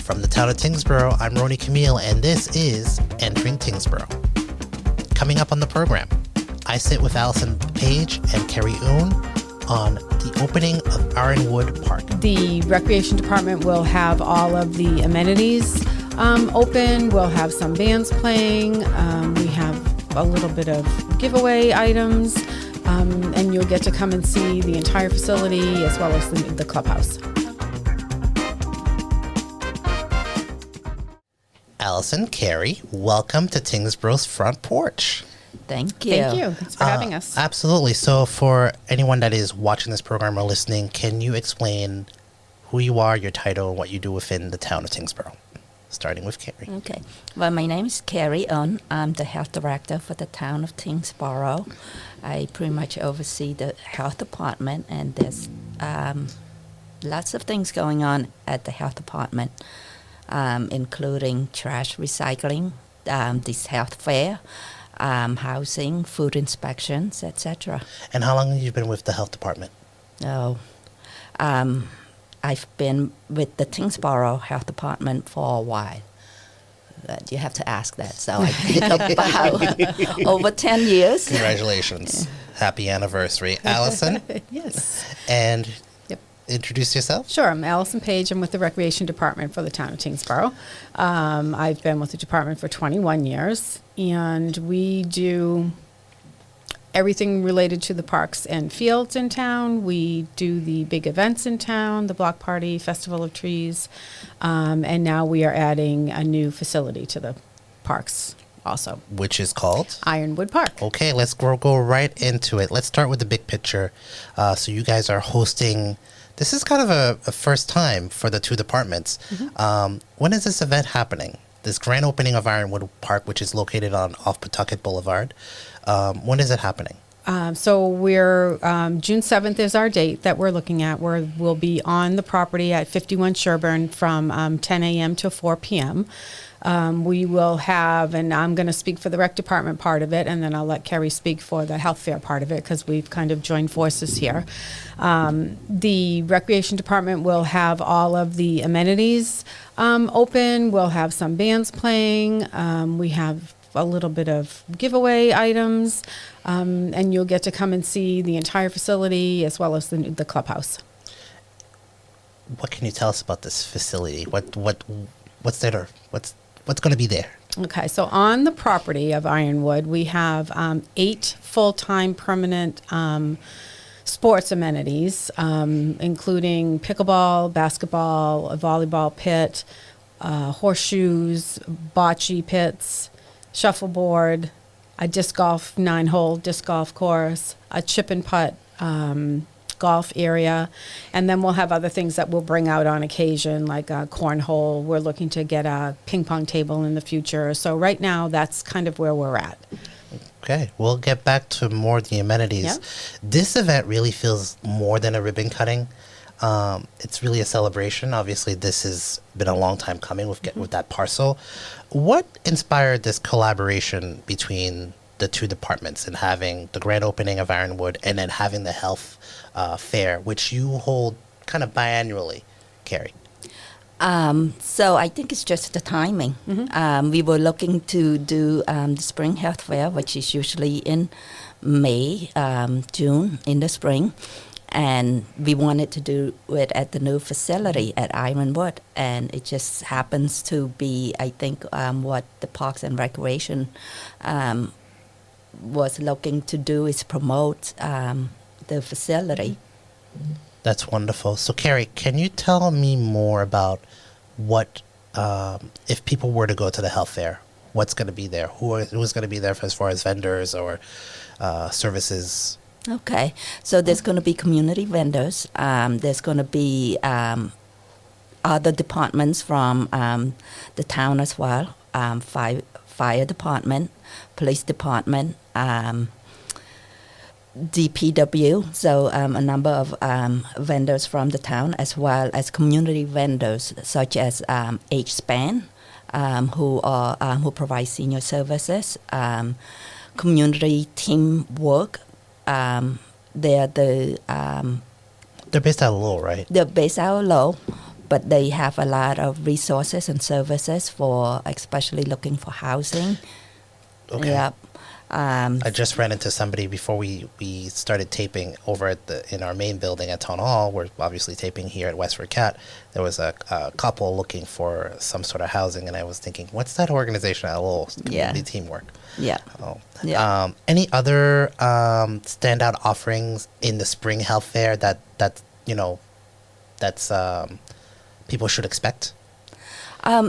From the town of Tyngsborough, I'm Roni Camille, and this is Entering Tyngsborough. Coming up on the program, I sit with Alison Page and Kerri on the opening of Ironwood Park. The Recreation Department will have all of the amenities open. We'll have some bands playing. We have a little bit of giveaway items, and you'll get to come and see the entire facility as well as the clubhouse. Alison, Kerri, welcome to Tyngsborough's front porch. Thank you. Thank you. Thanks for having us. Absolutely. So for anyone that is watching this program or listening, can you explain who you are, your title, and what you do within the town of Tyngsborough? Starting with Kerri. Okay. Well, my name is Kerri. I'm the health director for the town of Tyngsborough. I pretty much oversee the health department, and there's lots of things going on at the health department, including trash recycling, this health fair, housing, food inspections, etc. And how long have you been with the health department? I've been with the Tyngsborough Health Department for a while. You have to ask that. So I think about over 10 years. Congratulations. Happy anniversary. Alison? Yes. And Yep. introduce yourself. Sure. I'm Alison Page. I'm with the Recreation Department for the town of Tyngsborough. I've been with the department for 21 years, and we do everything related to the parks and fields in town. We do the big events in town, the block party, Festival of Trees, and now we are adding a new facility to the parks also. Which is called? Ironwood Park. Okay, let's go right into it. Let's start with the big picture. So you guys are hosting, this is kind of a first time for the two departments. Mm-hmm. When is this event happening? This grand opening of Ironwood Park, which is located off Pawtucket Boulevard. When is it happening? So we're June 7th is our date that we're looking at. We'll be on the property at 51 Sherburne from 10 a.m. to 4 p.m. We will have, and I'm going to speak for the rec department part of it, and then I'll let Kerri speak for the health fair part of it because we've kind of joined forces here. The recreation department will have all of the amenities open. We'll have some bands playing. We have a little bit of giveaway items, and you'll get to come and see the entire facility as well as the clubhouse. What can you tell us about this facility? What's there? What's going to be there? Okay, so on the property of Ironwood, we have 8 full-time permanent sports amenities, including pickleball, basketball, a volleyball pit, horseshoes, bocce pits, shuffleboard, a disc golf 9-hole disc golf course, a chip and putt golf area, and then we'll have other things that we'll bring out on occasion, like a cornhole. We're looking to get a ping pong table in the future. So right now, that's kind of where we're at. Okay, we'll get back to more of the amenities. Yeah. This event really feels more than a ribbon cutting. It's really a celebration. Obviously, this has been a long time coming with that parcel. What inspired this collaboration between the two departments and having the grand opening of Ironwood and then having the health fair, which you hold kind of biannually, Kerri? So I think it's just the timing. Mm-hmm. We were looking to do the spring health fair, which is usually in May, June, in the spring. And we wanted to do it at the new facility at Ironwood. And it just happens to be, I think, what the Parks and Recreation was looking to do is promote the facility. That's wonderful. So, Kerri, can you tell me more about what, if people were to go to the health fair, what's going to be there? Who's going to be there as far as vendors or services? Okay, so there's going to be community vendors. There's going to be other departments from the town as well, fire department, police department, DPW, so a number of vendors from the town, as well as community vendors such as H-Span, who provide senior services, community teamwork. They're based out of Lowell, right? They're based out of Lowell, but they have a lot of resources and services for especially looking for housing. Okay. Yep. I just ran into somebody before we started taping over at in our main building at Town Hall. We're obviously taping here at Westford Cat. There was a couple looking for some sort of housing, and I was thinking, what's that organization? A little community teamwork. Yeah. Oh. Yeah. Any other standout offerings in the spring health fair that that's people should expect?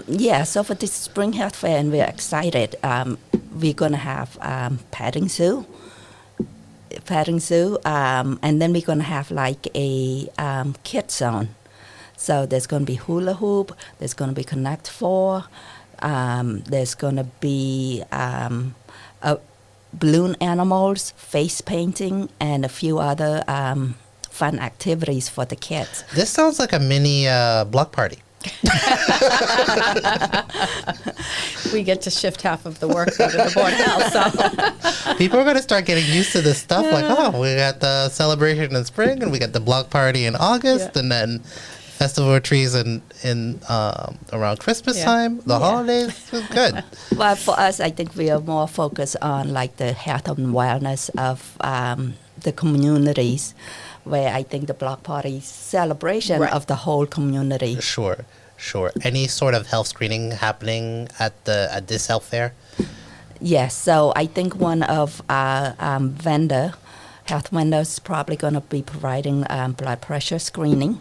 Yeah, so for this spring health fair, and we're excited, we're going to have petting zoo, and then we're going to have like a kid zone. So there's going to be hula hoop, there's going to be Connect 4, there's going to be balloon animals, face painting, and a few other fun activities for the kids. This sounds like a mini block party. We get to shift half of the work over to the board now. So People are going to start getting used to this stuff. Like, oh, we got the celebration in spring, and we got the block party in August, and then festival of trees in around Christmas time, the holidays. Good. Well, for us, I think we are more focused on like the health and wellness of the communities, where I think the block party celebration of the whole community. Sure. Any sort of health screening happening at this health fair? Yes, so I think one of our health vendors is probably going to be providing blood pressure screening.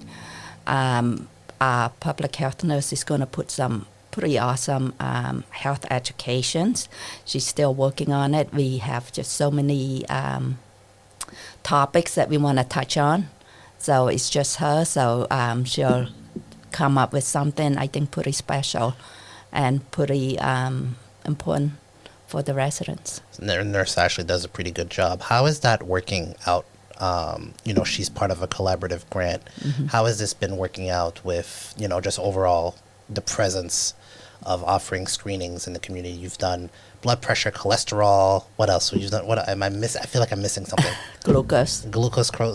Our public health nurse is going to put some pretty awesome health educations. She's still working on it. We have just so many topics that we want to touch on. So it's just her. So she'll come up with something I think pretty special and pretty important for the residents. The nurse actually does a pretty good job. How is that working out? She's part of a collaborative grant. Mm-hmm. How has this been working out with, just overall the presence of offering screenings in the community? You've done blood pressure, cholesterol. What else? So you've done, what am I missing? I feel like I'm missing something. Glucose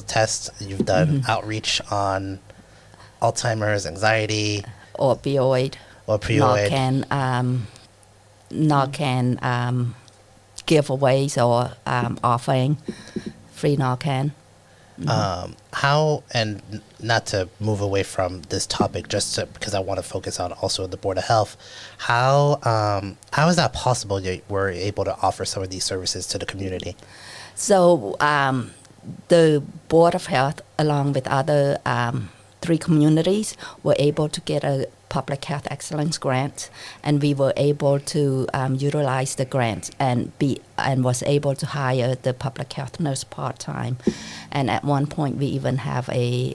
tests. You've done outreach on Alzheimer's, anxiety. Opioid. Narcan giveaways or offering free Narcan. How, and not to move away from this topic, because I want to focus on also the Board of Health, how is that possible that we're able to offer some of these services to the community? So the Board of Health, along with other 3 communities, were able to get a public health excellence grant, and we were able to utilize the grant and was able to hire the public health nurse part-time. And at one point we even have a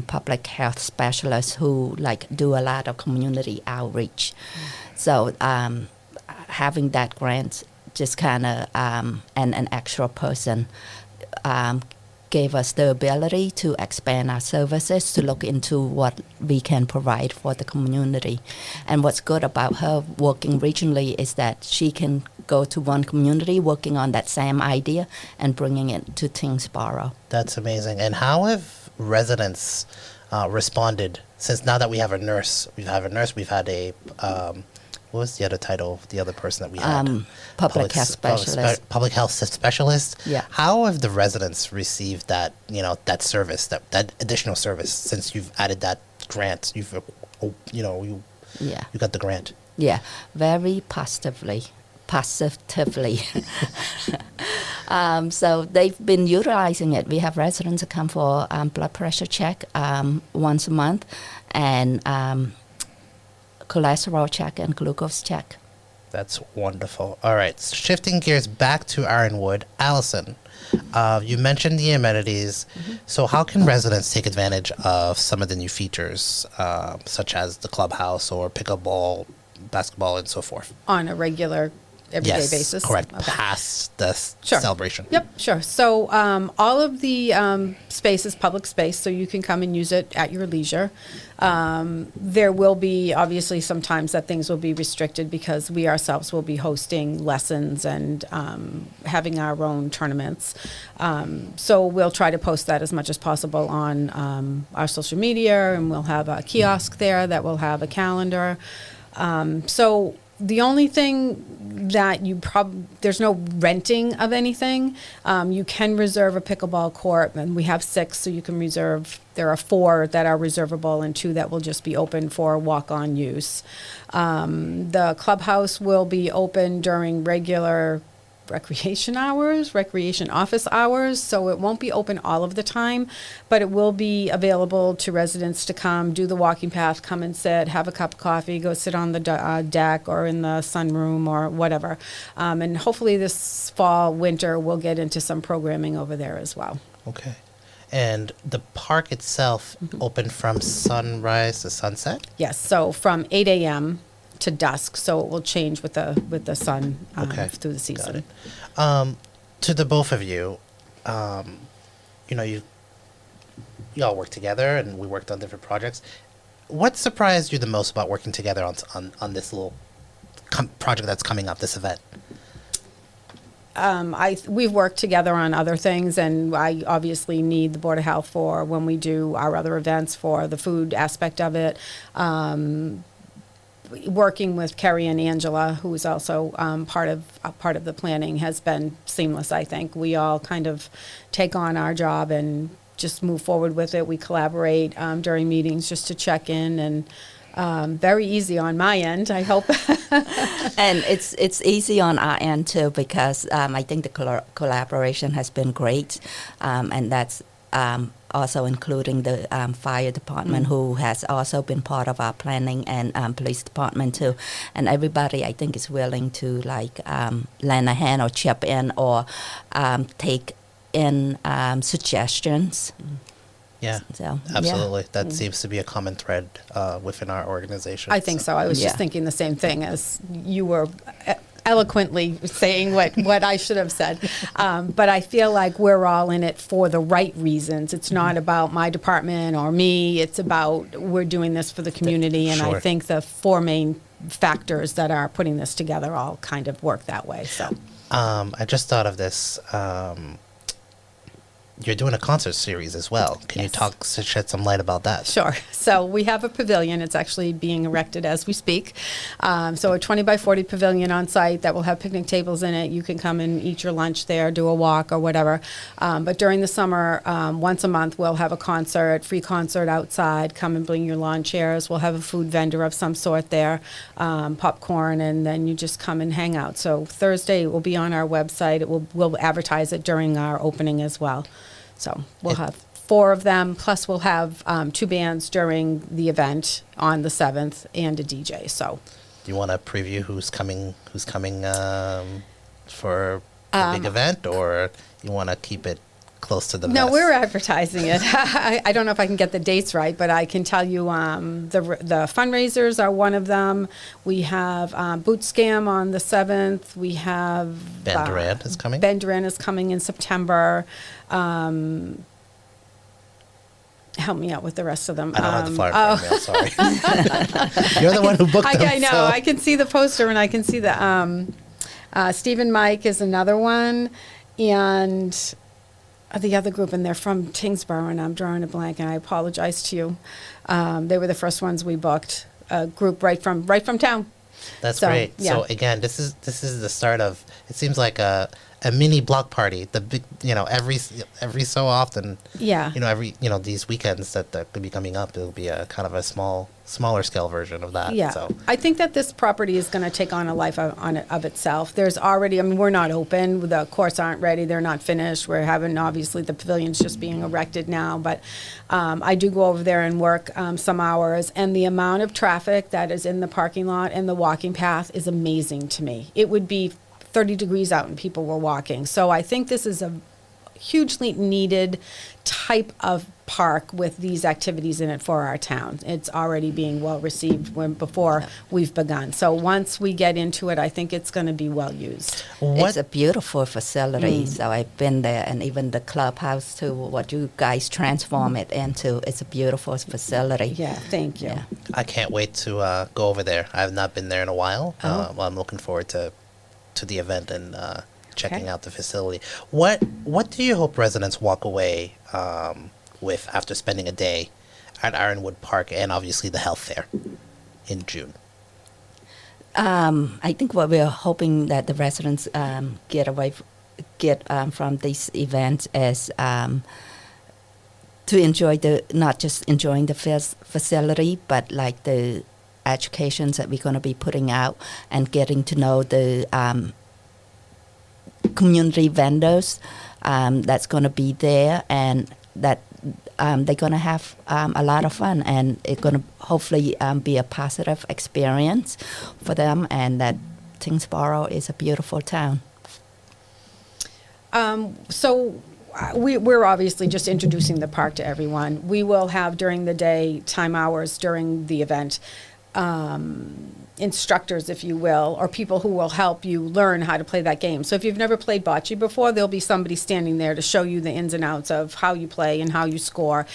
public health specialist who do a lot of community outreach. So having that grant just kind of and an extra person gave us the ability to expand our services, to look into what we can provide for the community. And what's good about her working regionally is that she can go to one community working on that same idea and bringing it to Tyngsborough. That's amazing. And how have residents responded? Since now that we have a nurse, we've had a what was the other title? The other person that we had? Public health specialist. Public health specialist. Yeah. How have the residents received that? That service, that additional service, since you've added that grant. You got the grant. Yeah, very positively. So they've been utilizing it. We have residents that come for blood pressure check once a month, and cholesterol check and glucose check. That's wonderful. All right, shifting gears back to Ironwood. Alison, you mentioned the amenities. Mm-hmm. So how can residents take advantage of some of the new features, such as the clubhouse or pickleball, basketball, and so forth? on a regular everyday Yes, basis? correct. Okay. Past the Sure. celebration. Yep, sure. So all of the space is public space, so you can come and use it at your leisure. There will be obviously some times that things will be restricted because we ourselves will be hosting lessons and having our own tournaments. So we'll try to post that as much as possible on our social media, and we'll have a kiosk there that will have a calendar. So the only thing that there's no renting of anything. You can reserve a pickleball court, and we have 6, so you can reserve. There are 4 that are reservable and 2 that will just be open for walk-on use. The clubhouse will be open during regular recreation office hours, so it won't be open all of the time, but it will be available to residents to come, do the walking path, come and sit, have a cup of coffee, go sit on the deck or in the sunroom or whatever. And hopefully this fall, winter, we'll get into some programming over there as well. Okay. And the park itself open from sunrise to sunset? Yes, so from 8 a.m. to dusk, so it will change with the sun Okay. through the season. Got it. To the both of you, you all work together, and we worked on different projects. What surprised you the most about working together on this little project that's coming up, this event? We've worked together on other things, and I obviously need the Board of Health for when we do our other events for the food aspect of it. Working with Kerri and Angela, who is also part of the planning, has been seamless. I think we all kind of take on our job and just move forward with it. We collaborate during meetings just to check in, and very easy on my end, I hope. And it's easy on our end too, because I think the collaboration has been great, and that's also including the fire department, who has also been part of our planning, and police department too. And everybody, I think, is willing to lend a hand or chip in or take in suggestions. Yeah, So, absolutely. yeah. That seems to be a common thread within our organization. I think so. I was just Yeah. thinking the same thing as you were eloquently saying what I should have said. But I feel like we're all in it for the right reasons. It's not about my department or me. It's about we're doing this for the community. And Sure. I think the 4 main factors that are putting this together all kind of work that way. So I just thought of this. You're doing a concert series as well. Can you Yes. shed some light about that? Sure. So we have a pavilion. It's actually being erected as we speak. So a 20 by 40 pavilion on site that will have picnic tables in it. You can come and eat your lunch there, do a walk or whatever. But during the summer, once a month, we'll have a free concert outside. Come and bring your lawn chairs. We'll have a food vendor of some sort there, popcorn, and then you just come and hang out. So Thursday it will be on our website. We'll advertise it during our opening as well. So we'll have 4 of them, plus we'll have 2 bands during the event on the 7th and a DJ. So Do you want to preview who's coming for the big event, or you want to keep it close to the no, vest? we're advertising it. I don't know if I can get the dates right, but I can tell you the fundraisers are one of them. We have Boot Scam on the 7th. We have Ben Durant is coming? Ben Durant is coming in September. Help me out with the rest of them. I don't have the flyer in front of me, I'm sorry. You're the one who booked them. I know. so- I can see the poster, and I can see the Stephen Mike is another one, and the other group, and they're from Tyngsborough, and I'm drawing a blank, and I apologize to you. They were the first ones we booked. A group right from town. That's So, great. yeah. So again, this is the start of. It seems like a mini block party. The big, every so often. Yeah. These weekends that could be coming up, it'll be a kind of a smaller scale version of that. Yeah, So I think that this property is going to take on a life of itself. There's already, we're not open. The courts aren't ready. They're not finished. We're having, obviously, the pavilion's just being erected now. But I do go over there and work some hours. And the amount of traffic that is in the parking lot and the walking path is amazing to me. It would be 30 degrees out and people were walking. So I think this is hugely needed type of park with these activities in it for our town. It's already being well received before we've begun. So once we get into it, I think it's going to be well used. It's a beautiful facility. So I've been there, and even the clubhouse too. What you guys transform it into, it's a beautiful facility. Yeah, thank you. Yeah. I can't wait to go over there. I have not been there in a while. I'm looking forward to the event and checking Okay. out the facility. What do you hope residents walk away with after spending a day at Ironwood Park and obviously the health fair in June? I think what we're hoping that the residents get from these events is to enjoy not just enjoying the facility, but like the educations that we're going to be putting out and getting to know the community vendors that's going to be there, and that they're going to have a lot of fun, and it's going to hopefully be a positive experience for them, and that Tyngsborough is a beautiful town. We're obviously just introducing the park to everyone. We will have during the day time hours during the event instructors, if you will, or people who will help you learn how to play that game. So if you've never played bocce before, there'll be somebody standing there to show you the ins and outs of how you play and how you score.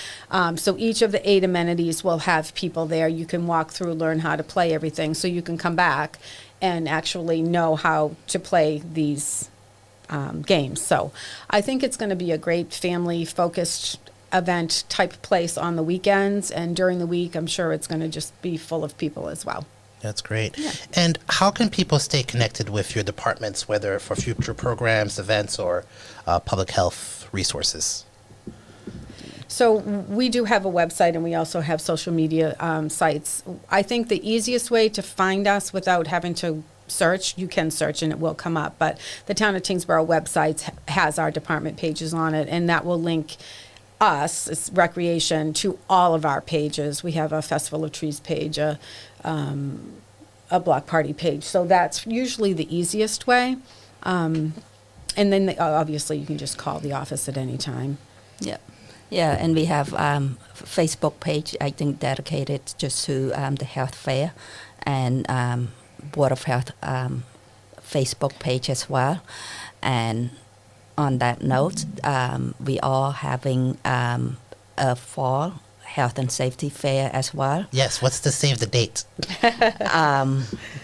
So each of the 8 amenities will have people there. You can walk through, learn how to play everything, so you can come back and actually know how to play these games. So I think it's going to be a great family-focused event type place on the weekends, and during the week, I'm sure it's going to just be full of people as well. That's great. Yeah. And how can people stay connected with your departments, whether for future programs, events, or public health resources? So we do have a website, and we also have social media sites. I think the easiest way to find us without having to search, you can search and it will come up, but the Town of Tyngsborough website has our department pages on it, and that will link us, it's recreation, to all of our pages. We have a Festival of Trees page, a block party page. So that's usually the easiest way. And then obviously you can just call the office at any time. Yeah. Yeah, and we have Facebook page, I think, dedicated just to the health fair, and Board of Health Facebook page as well. And on that note, we are having a fall health and safety fair as well. Yes, what's the save the date?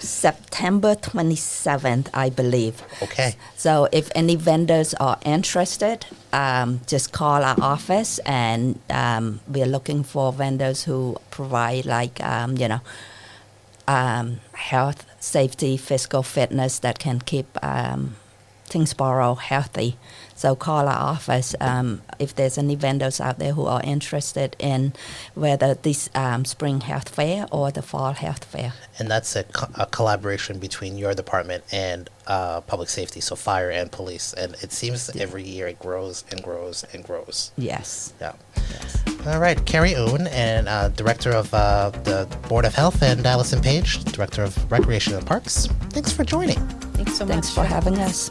September 27th, I believe. Okay. So if any vendors are interested, just call our office, and we're looking for vendors who provide health, safety, physical fitness that can keep Tyngsborough healthy. So call our office if there's any vendors out there who are interested in whether this spring health fair or the fall health fair. And that's a collaboration between your department and public safety, so fire and police. And it seems every year it grows and grows and grows. Yes. Yeah. Yes. All right, Kerri Owen, and Director of the Board of Health, and Alison Page, Director of Recreation and Parks. Thanks for joining. Thanks so much. Thanks for having us.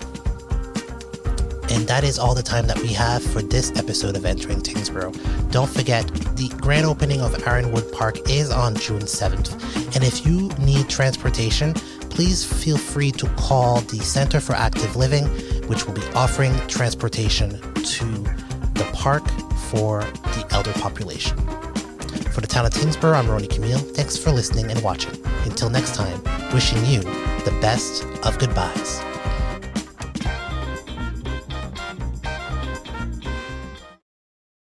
And that is all the time that we have for this episode of Entering Tyngsborough. Don't forget, the grand opening of Ironwood Park is on June 7th. And if you need transportation, please feel free to call the Center for Active Living, which will be offering transportation to the park for the elder population. For the Town of Tyngsborough, I'm Ronnie Camille. Thanks for listening and watching. Until next time, wishing you the best of goodbyes.